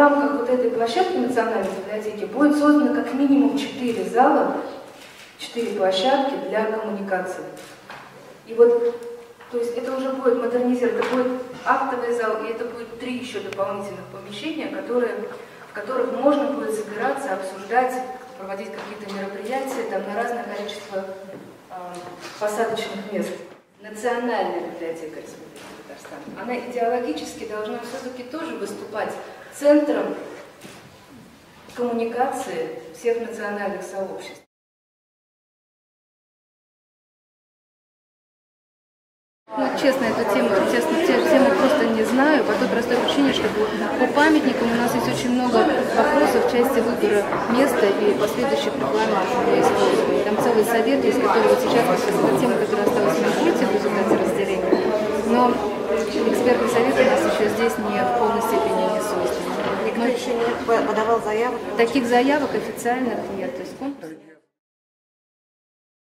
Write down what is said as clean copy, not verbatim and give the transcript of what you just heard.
рамках вот этой площадки национальной библиотеки будет создано как минимум 4 зала, 4 площадки для коммуникации. И вот, то есть это уже будет модернизировать, это будет актовый зал, и это будет 3 еще дополнительных помещения, в которых можно будет собираться, обсуждать, проводить какие-то мероприятия там, на разное количество посадочных мест. Национальная библиотека Республики Татарстан, она идеологически должна все-таки тоже выступать центром коммуникации всех национальных сообществ. Ну, честно, эту тему просто не знаю, по той простой причине, что по памятникам у нас есть очень много вопросов в части выбора места и последующих регламентов для использования. Там целый совет есть, который вот сейчас, по тема, которая осталась на пути в результате разделения, но экспертный совет у нас еще здесь не в полной степени не создан. Никто еще не подавал заявок? Таких заявок официальных нет. То есть конкурс...